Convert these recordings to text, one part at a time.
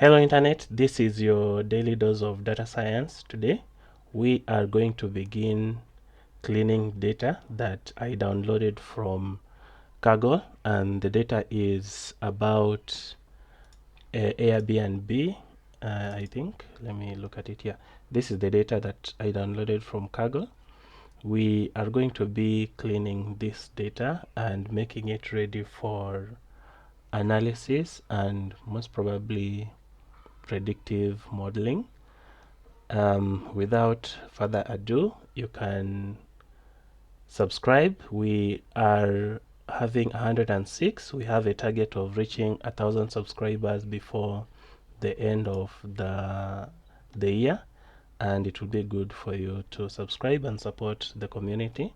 Hello Internet, this is your daily dose of data science. Today we are going to begin cleaning data that I downloaded from Kaggle, and the data is about Airbnb. I think, let me look at it here. This is the data that I downloaded from Kaggle. We are going to be cleaning this data and making it ready for analysis and most probably predictive modeling. Without further ado, you can subscribe. We are having 106. We have a target of reaching 1,000 subscribers before the end of the year, and it will be good for you to subscribe and support the community.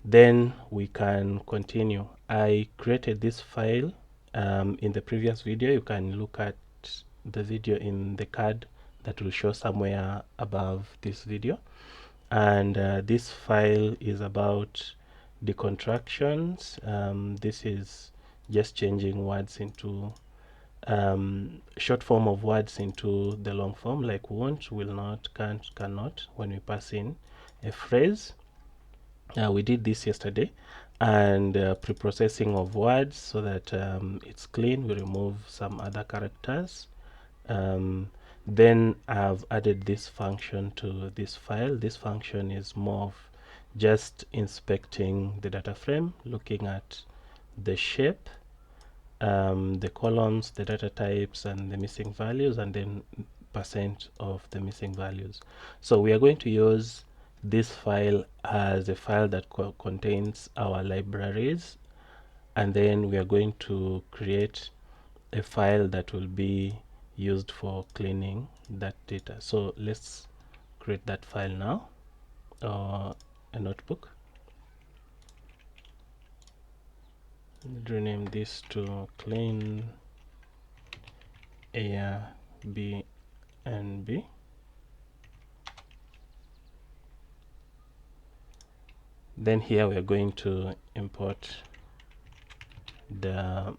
Then we can continue. I created this file in the previous video. You can look at the video in the card that will show somewhere above this video. And this file is about the contractions. This is just changing words into short form of words into the long form, like won't, will not, can't, cannot, when we pass in a phrase. We did this yesterday, and pre-processing of words so that it's clean. We remove some other characters. Then I've added this function to this file. This function is more of just inspecting the data frame, looking at the shape, the columns, the data types, and the missing values, and then percent of the missing values. So we are going to use this file as a file that contains our libraries, and then we are going to create a file that will be used for cleaning that data. So let's create that file now, or a notebook. Rename this to clean airbnb. Then here we are going to import the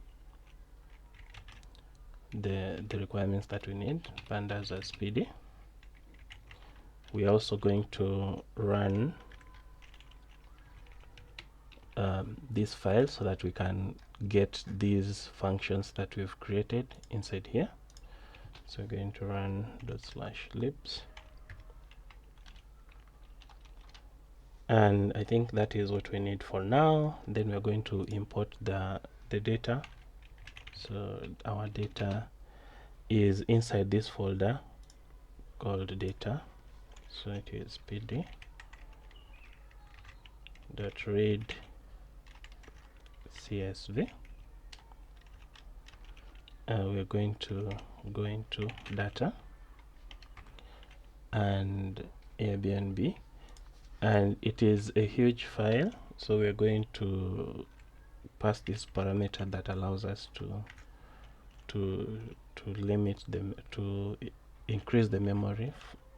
requirements that we need. Pandas as PD. We are also going to run this file so that we can get these functions that we've created inside here. So we're going to run /libs, and I think that is what we need for now. Then we're going to import the data. So our data is inside this folder called data. So it is pd.read csv. We're going to go into data and Airbnb, and it is a huge file, so we're going to pass this parameter that allows us to limit them, to increase the memory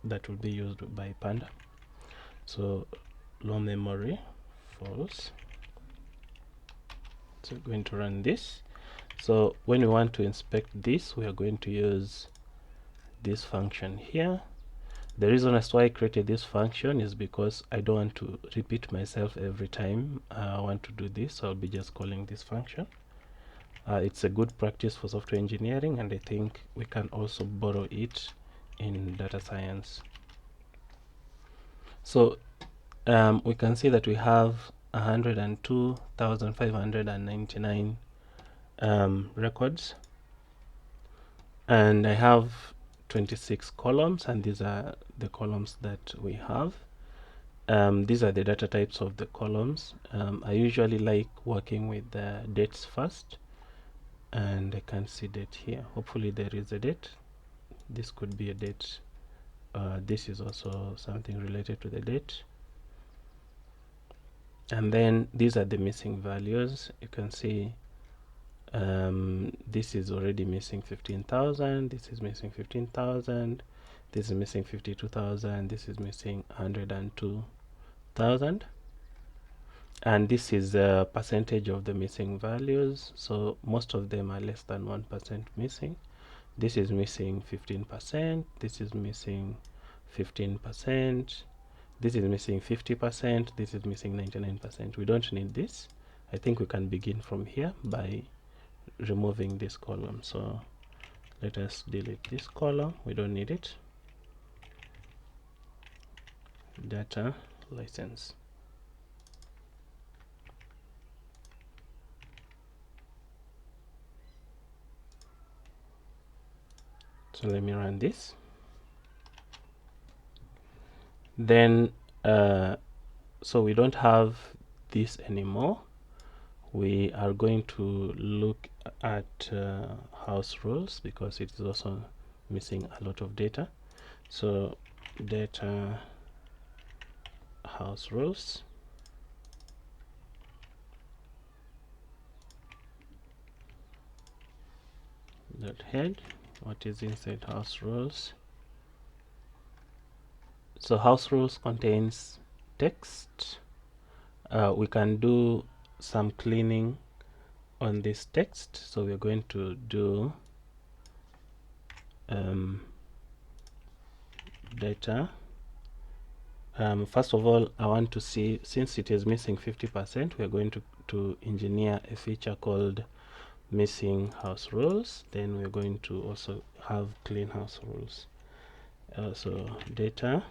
that will be used by Panda. So low memory false. So we're going to run this. So when we want to inspect this, we are going to use this function here. The reason as why I created this function is because I don't want to repeat myself every time I want to do this, so I'll be just calling this function. It's a good practice for software engineering, and I think we can also borrow it in data science. So we can see that we have 102,599 records, and I have 26 columns, and these are the columns that we have. These are the data types of the columns. I usually like working with the dates first, and I can see date here. Hopefully there is a date. This could be a date. This is also something related to the date. And then these are the missing values. You can see this is already missing 15,000, this is missing 15,000, this is missing 52,000, this is missing 102,000, and this is a percentage of the missing values. So most of them are less than 1% missing. This is missing 15%, this is missing 15%, this is missing 50%, this is missing 99%. We don't need this. I think we can begin from here by removing this column. So let us delete this column, we don't need it. Data license. So let me run this. Then so we don't have this anymore. We are going to look at house rules because it is also missing a lot of data. So data house rules, dot head. What is inside house rules? So house rules contains text. We can do some cleaning on this text, so we're going to do data. First of all, I want to see, since it is missing 50%, we're going to engineer a feature called missing house rules. Then we're going to also have clean house rules. So data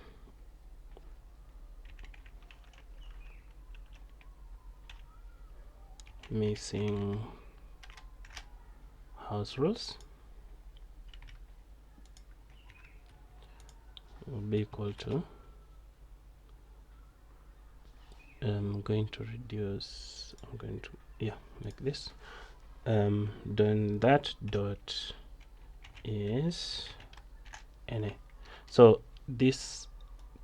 missing house rules will be equal to, I'm going to reduce, I'm going to, yeah, make this then that dot is NA. So this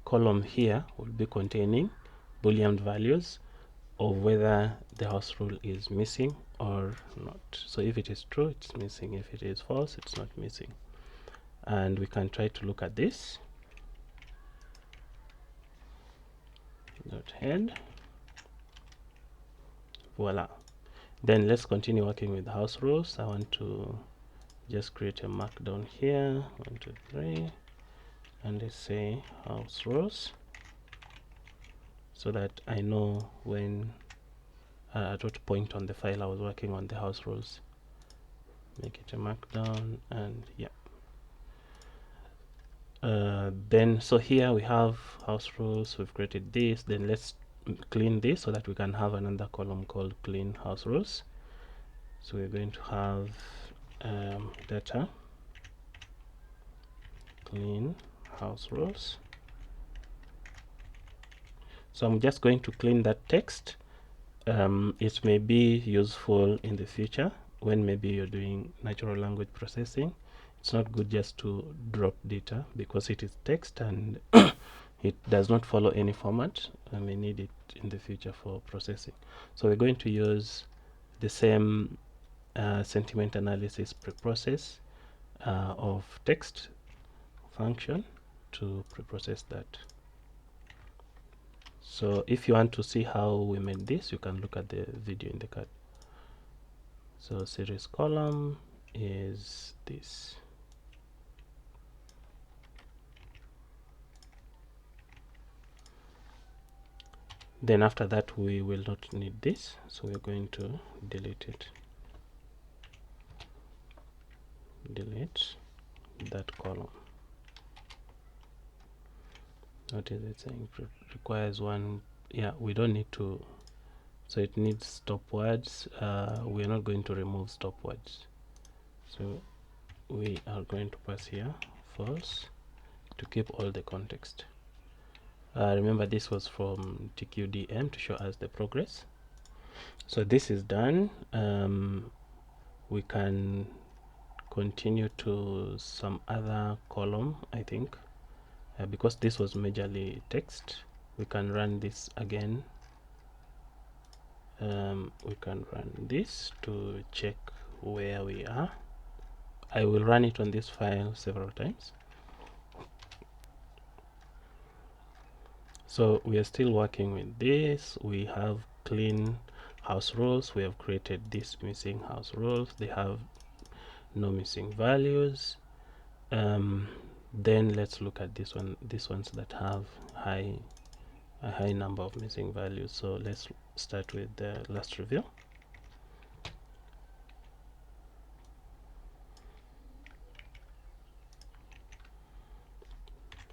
column here will be containing boolean values of whether the house rule is missing or not. So if it is true, it's missing. If it is false, it's not missing. And we can try to look at this. Dot head. Voila. Then let's continue working with house rules. I want to just create a markdown here. 1, 2, 3. And let's say house rules, so that I know when at what point on the file I was working on the house rules. Make it a markdown, and yeah. Then so here we have house rules, we've created this. Then let's clean this so that we can have another column called clean house rules. So we're going to have data clean house rules. So I'm just going to clean that text. It may be useful in the future when maybe you're doing natural language processing. It's not good just to drop data because it is text and it does not follow any format. I may need it in the future for processing. So we're going to use the same sentiment analysis preprocess of text function to preprocess that. So if you want to see how we made this, you can look at the video in the card. So series column is this. Then after that we will not need this, so we're going to delete it. Delete that column. What is it saying? Requires one. Yeah, we don't need to. So it needs stop words. We're not going to remove stop words. So we are going to pass here false to keep all the context. Remember, this was from TQDM to show us the progress. So this is done. We can continue to some other column, I think, because this was majorly text. We can run this again. We can run this to check where we are. I will run it on this file several times. So we are still working with this. We have clean house rules. We have created this missing house rules. They have no missing values. Then let's look at these ones that have a high number of missing values. So let's start with the last review.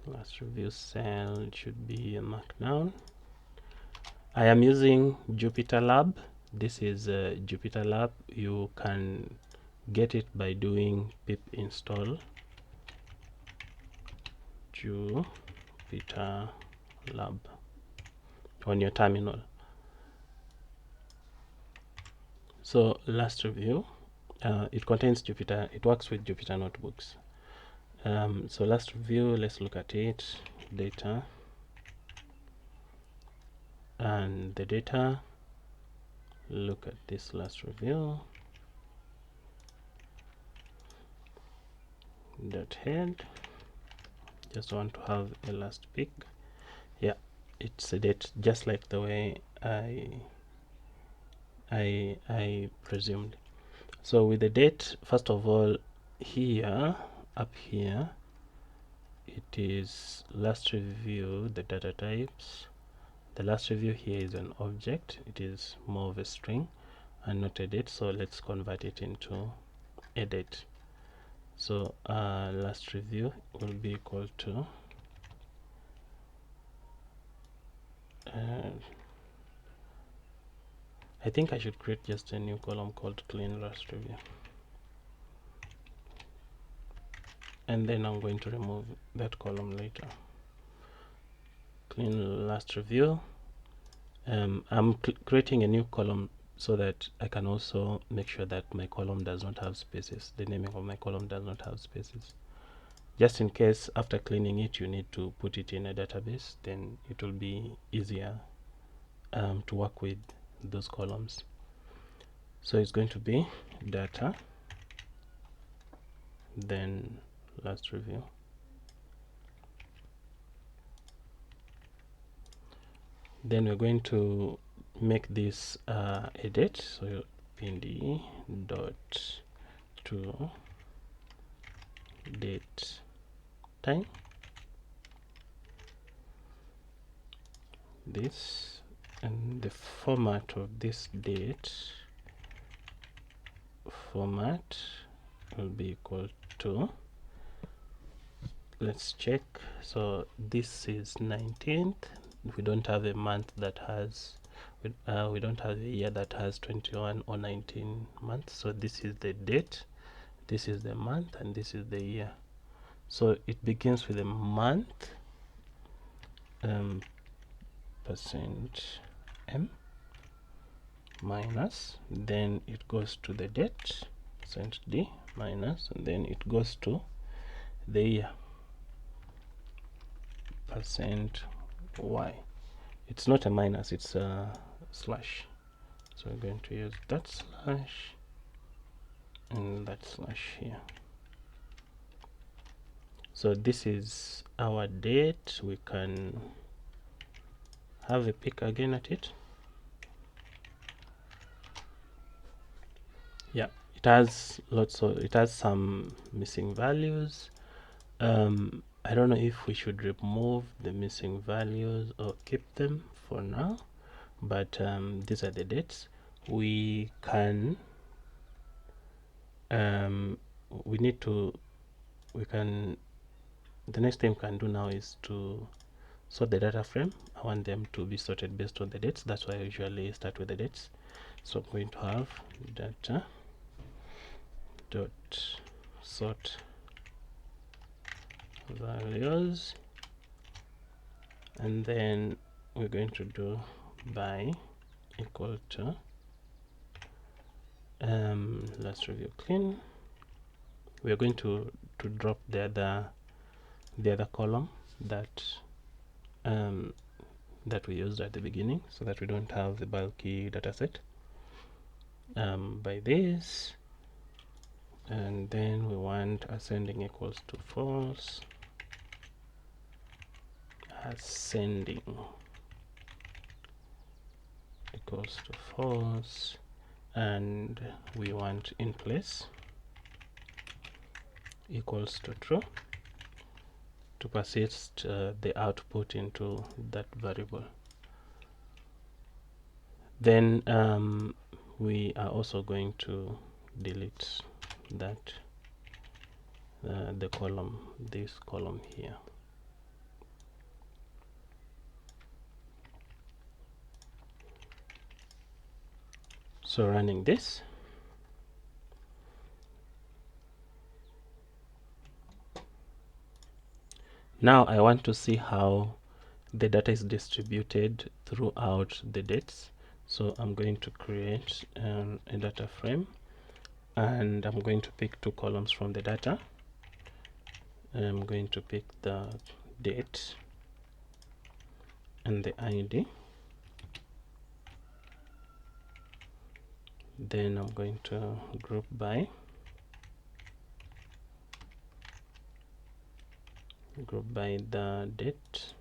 Last review cell should be a markdown. I am using Jupyter Lab. This is Jupyter Lab. You can get it by doing pip install Jupyter Lab on your terminal. So last review, it contains Jupyter. It works with Jupyter notebooks. So last review, let's look at it. Data, and the data. Look at this last review. Dot head. Just want to have a last pick. Yeah, it's a date just like the way I presumed. So with the date, first of all, here up here it is last review, the data types. The last review here is an object. It is more of a string and not a date, so let's convert it into a date. So last review will be equal to I think I should create just a new column called clean last review, and then I'm going to remove that column later. Clean last review. I'm creating a new column so that I can also make sure that my column does not have spaces. The naming of my column does not have spaces. Just in case after cleaning it you need to put it in a database, then it will be easier to work with those columns. So it's going to be data, then last review. Then we're going to make this a date. So pnd dot to date time. This, and the format of this date format will be equal to, let's check. So this is 19th. We don't have a month that has we don't have a year that has 21 or 19 months. So this is the date, this is the month, and this is the year. So it begins with a month, percent %m minus, then it goes to the date, percent %d minus, and then it goes to the year, percent %y. It's not a minus, it's a slash. So we're going to use that slash and that slash here. So this is our date. We can have a pick again at it. Yeah, it has it has some missing values. I don't know if we should remove the missing values or keep them for now, but these are the dates. We can the next thing we can do now is to sort the data frame. I want them to be sorted based on the dates. That's why I usually start with the dates. So I'm going to have data dot sort values, and then we're going to do by equal to let's review clean. We're going to drop the other column that that we used at the beginning, so that we don't have the bulky data set, by this, and then we want ascending equals to false, ascending equals to false, and we want in place equals to true to persist the output into that variable. Then we are also going to delete that the column, this column here. So running this, now I want to see how the data is distributed throughout the dates. So I'm going to create a data frame, and I'm going to pick two columns from the data. I'm going to pick the date and the ID. Then I'm going to group by the date.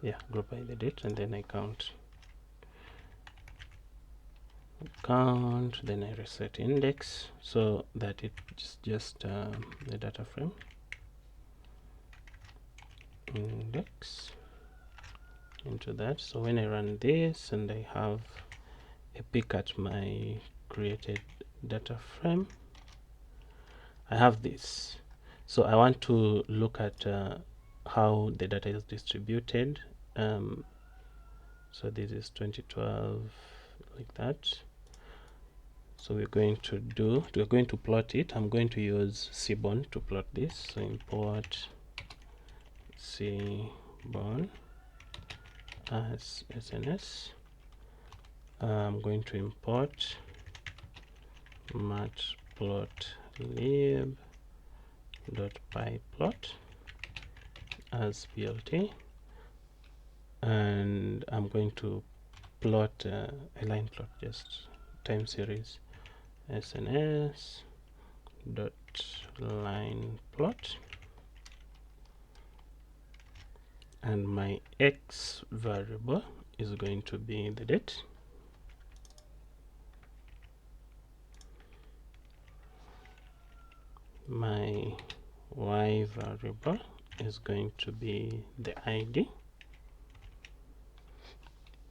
Yeah, group by the date, and then I count, then I reset index so that it's just the data frame index into that. So when I run this and I have a peek at my created data frame, I have this. So I want to look at how the data is distributed. So this is 2012, like that. So we're going to plot it. I'm going to use Seaborn to plot this. So import Seaborn as SNS. I'm going to import matplotlib.pyplot as plt, and I'm going to plot a line plot, just time series SNS dot line plot, and my x variable is going to be the date. My y variable is going to be the ID,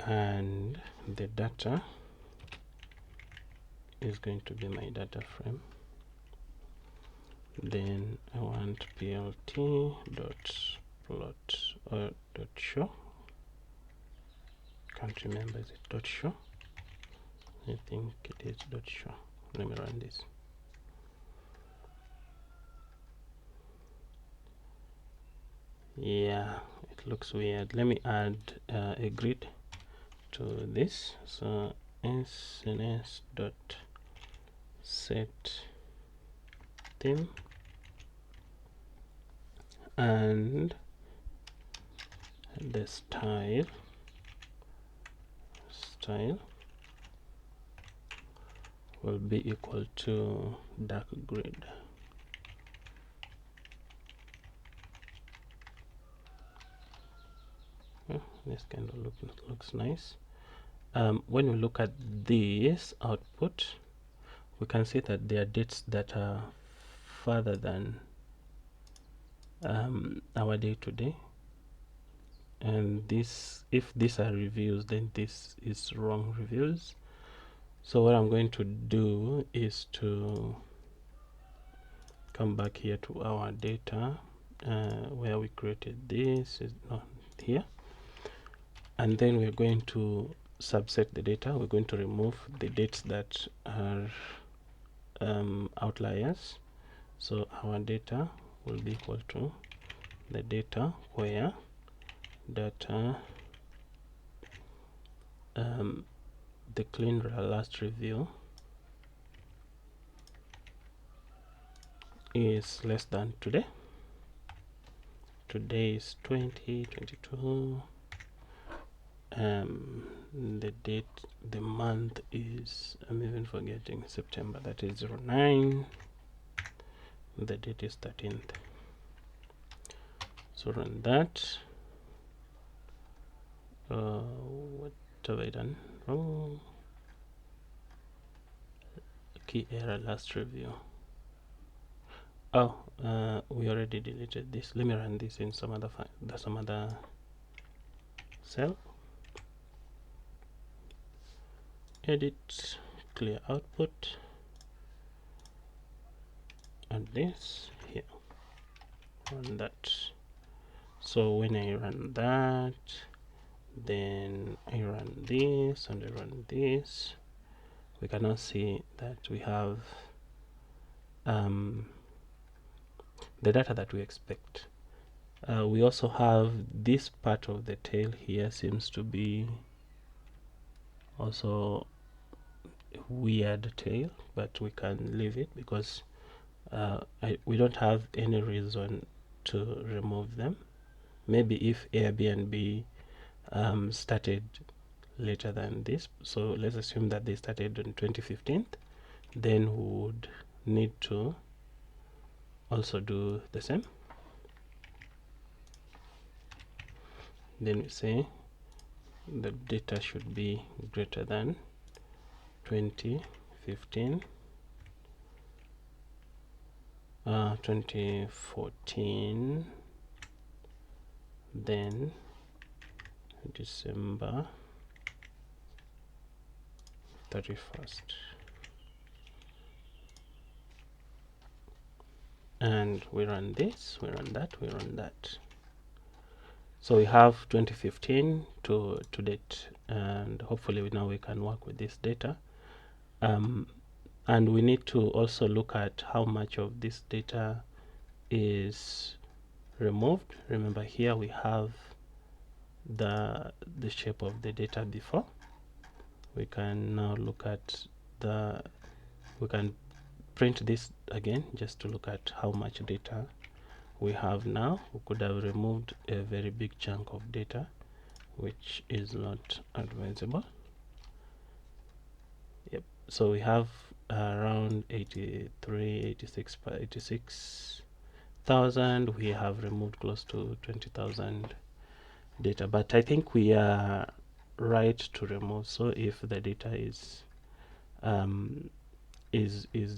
and the data is going to be my data frame. Then I want plt dot plot or dot show. Can't remember, is it dot show? I think it is dot show. Let me run this. Yeah, it looks weird. Let me add a grid to this. So sns dot set theme, and the style will be equal to dark grid. This kind of looks nice. When we look at this output, we can see that there are dates that are further than our day to day, and this, if these are reviews, then this is wrong reviews. So what I'm going to do is to come back here to our data where we created this, is not here, and then we're going to subset the data. We're going to remove the dates that are outliers. So our data will be equal to the data where data the clean last review is less than today. Today is 2022. The date, the month is, I'm even forgetting, September, that is 09. The date is 13th. So run that. What have I done wrong? key error last review. Oh, we already deleted this. Let me run this in some other file, some other cell. Edit, clear output, and this here. Run that. So when I run that, then I run this and I run this, we can now see that we have the data that we expect. We also have this part of the tail here seems to be also weird tail, but we can leave it because we don't have any reason to remove them. Maybe if Airbnb started later than this, so let's assume that they started on 2015, then we would need to also do the same. Then we say the data should be greater than 2015, 2014, then December 31st, and we run this, we run that, we run that. So we have 2015 to date, and hopefully now we can work with this data. And we need to also look at how much of this data is removed. Remember here we have the shape of the data before. We can now look at we can print this again just to look at how much data we have now. We could have removed a very big chunk of data, which is not advisable. Yep. So we have around 86,000. We have removed close to 20,000 data, but I think we are right to remove. So if the data is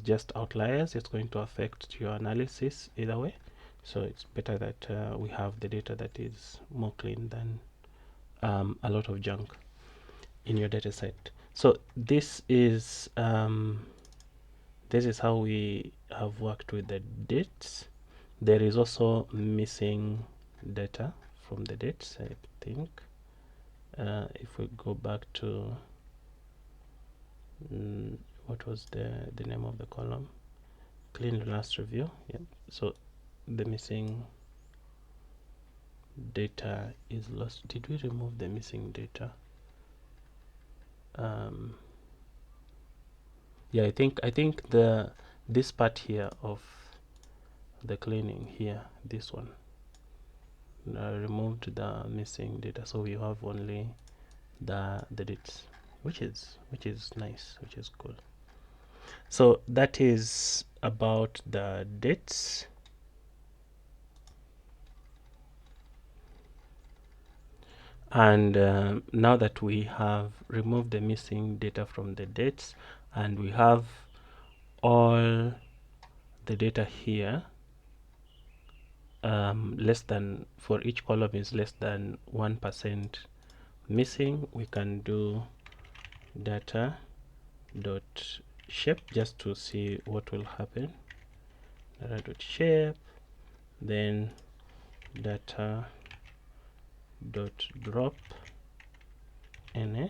just outliers, it's going to affect your analysis either way. So it's better that we have the data that is more clean than a lot of junk in your data set. So this is how we have worked with the dates. There is also missing data from the dates, I think. If we go back to what was the name of the column? Clean last review. Yep. So the missing data is lost. Did we remove the missing data? Yeah, I think this part here of the cleaning here, this one, removed the missing data, so we have only the dates, which is nice, which is cool. So that is about the dates. And now that we have removed the missing data from the dates and we have all the data here, less than, for each column is less than 1% missing, we can do data dot shape just to see what will happen. Data dot shape, then data dot drop na,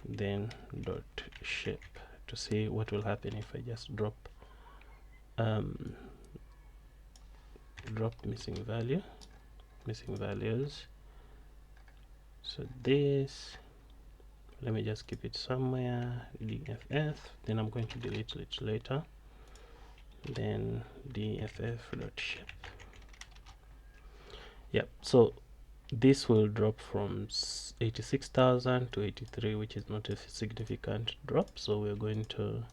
then dot shape to see what will happen if I just drop missing values. So this, let me just keep it somewhere, dff, then I'm going to delete it later, then dff dot shape. Yep. So this will drop from 86,000 to 83, which is not a significant drop, so we're going to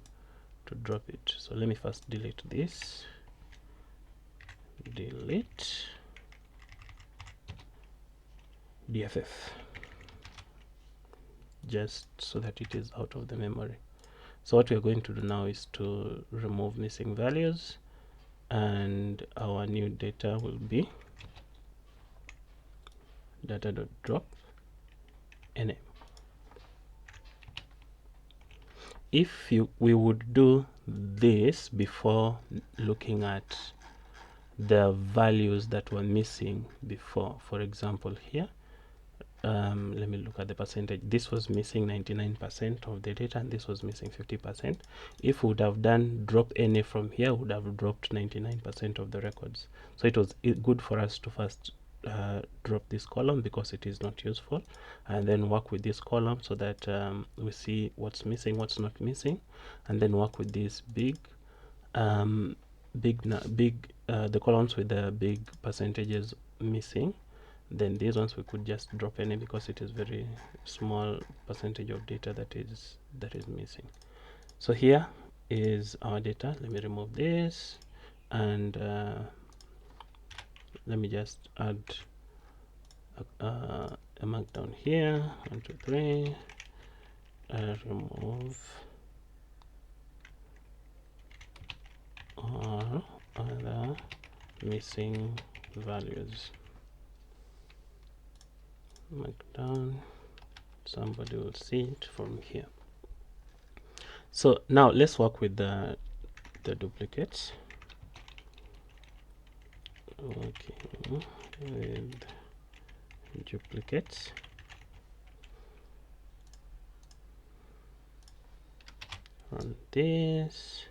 drop it. So let me first delete this, delete dff, just so that it is out of the memory. So what we're going to do now is to remove missing values, and our new data will be data.drop name. If we would do this before looking at the values that were missing before, for example here, let me look at the percentage. This was missing 99% of the data, and this was missing 50%. If we would have done drop any from here, we would have dropped 99% of the records. So it was good for us to first drop this column because it is not useful, and then work with this column so that we see what's missing, what's not missing, and then work with these the columns with the big percentages missing. Then these ones we could just drop any because it is very small percentage of data that is missing. So here is our data. Let me remove this, and let me just add a markdown here. 1, 2, 3. Remove all other missing values. Markdown. Somebody will see it from here. So now let's work with the duplicates. Okay, with duplicates. Run this.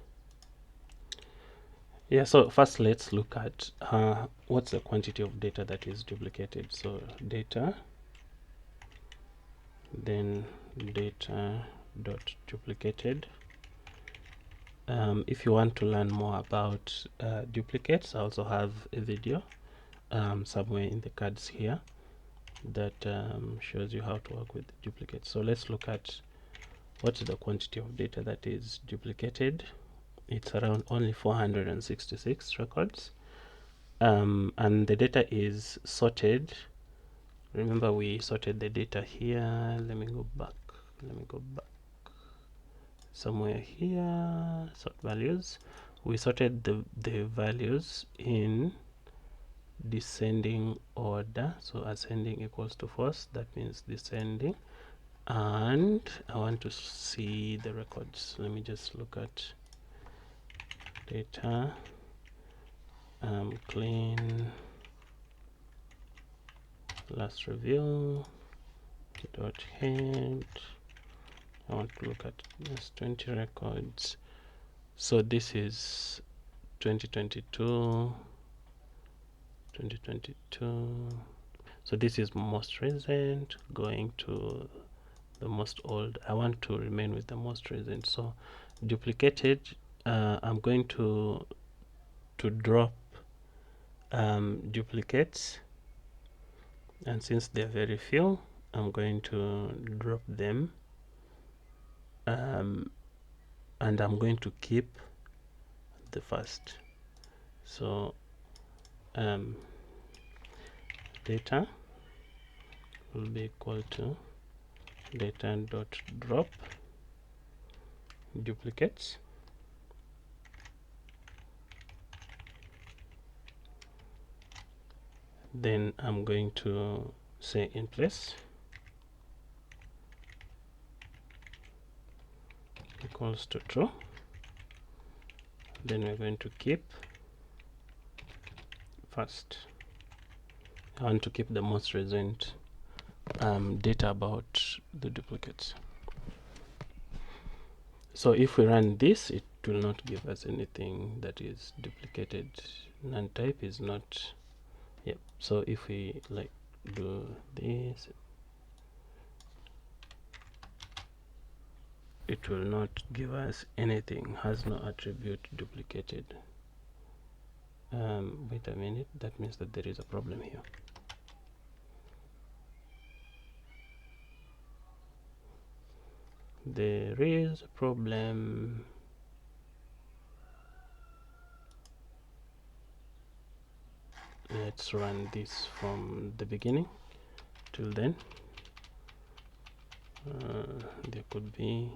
Yeah, so first let's look at what's the quantity of data that is duplicated. So data, then data dot duplicated. If you want to learn more about duplicates, I also have a video somewhere in the cards here that shows you how to work with duplicates. So let's look at what's the quantity of data that is duplicated. It's around only 466 records, and the data is sorted. Remember, we sorted the data here. Let me go back somewhere here. Sort values. We sorted the values in descending order. So ascending equals to false, that means descending. And I want to see the records. Let me just look at data, clean, last review, dot head. I want to look at this 20 records. So this is 2022. So this is most recent going to the most old. I want to remain with the most recent. So duplicated, I'm going to drop duplicates, and since they're very few, I'm going to drop them, and I'm going to keep the first. So data will be equal to data dot drop duplicates. Then I'm going to say in place equals to true. Then we're going to keep first. I want to keep the most recent data about the duplicates. So if we run this, it will not give us anything that is duplicated. None type is not. Yep. So if we like do this, it will not give us anything. Has no attribute duplicated. Wait a minute. That means that there is a problem here. There is a problem. Let's run this from the beginning till then. There could be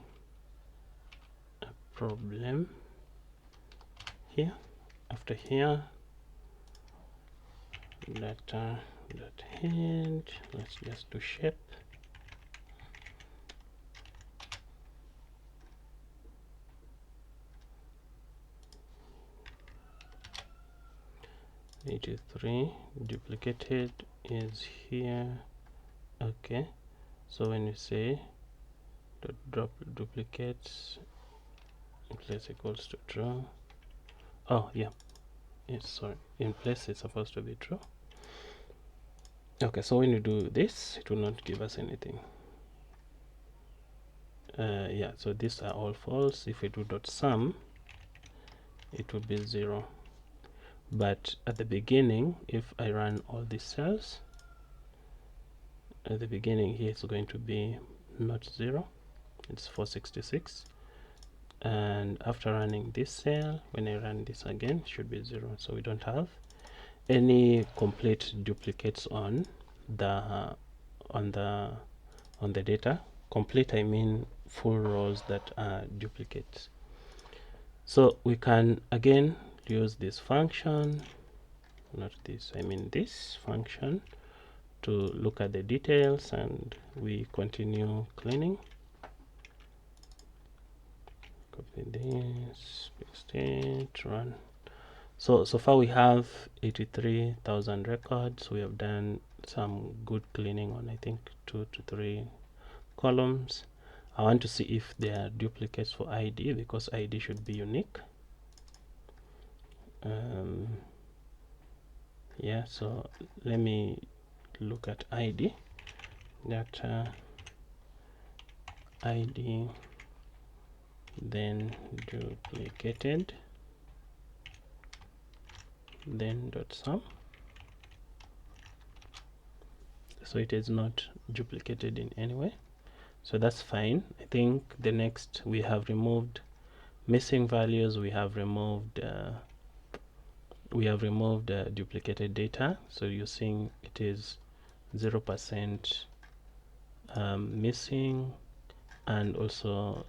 problem here. After here, data dot head, let's just do shape. '83 duplicated is here. Okay, so when you say the drop duplicates in place equals to true. Oh yeah, it's sorry, in place it's supposed to be true. Okay, so when you do this, it will not give us anything. Yeah, so these are all false. If we do dot sum, it will be 0. But at the beginning, if I run all these cells, at the beginning here it's going to be not 0, it's 466. And after running this cell, when I run this again, it should be 0. So we don't have any complete duplicates on the data. Complete, I mean full rows that are duplicates. So we can again use this function, not this, I mean this function, to look at the details, and we continue cleaning. Copy this, paste it, run. So far we have 83,000 records. We have done some good cleaning on, I think, 2 to 3 columns. I want to see if there are duplicates for ID, because ID should be unique. Yeah, so let me look at ID. Data ID, then duplicated, then dot sum. So it is not duplicated in any way, so that's fine. I think the next, we have removed missing values, we have removed duplicated data. So you're seeing it is 0% missing, and also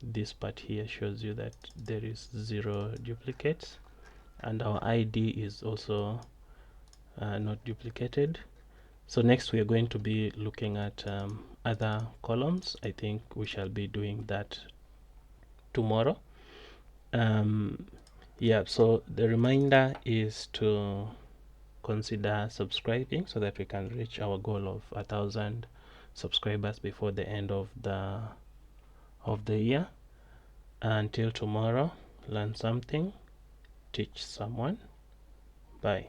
this part here shows you that there is 0 duplicates, and our ID is also not duplicated. So next we are going to be looking at other columns. I think we shall be doing that tomorrow. Yeah, so the reminder is to consider subscribing so that we can reach our goal of 1,000 subscribers before the end of the year. Until tomorrow, learn something, teach someone. Bye.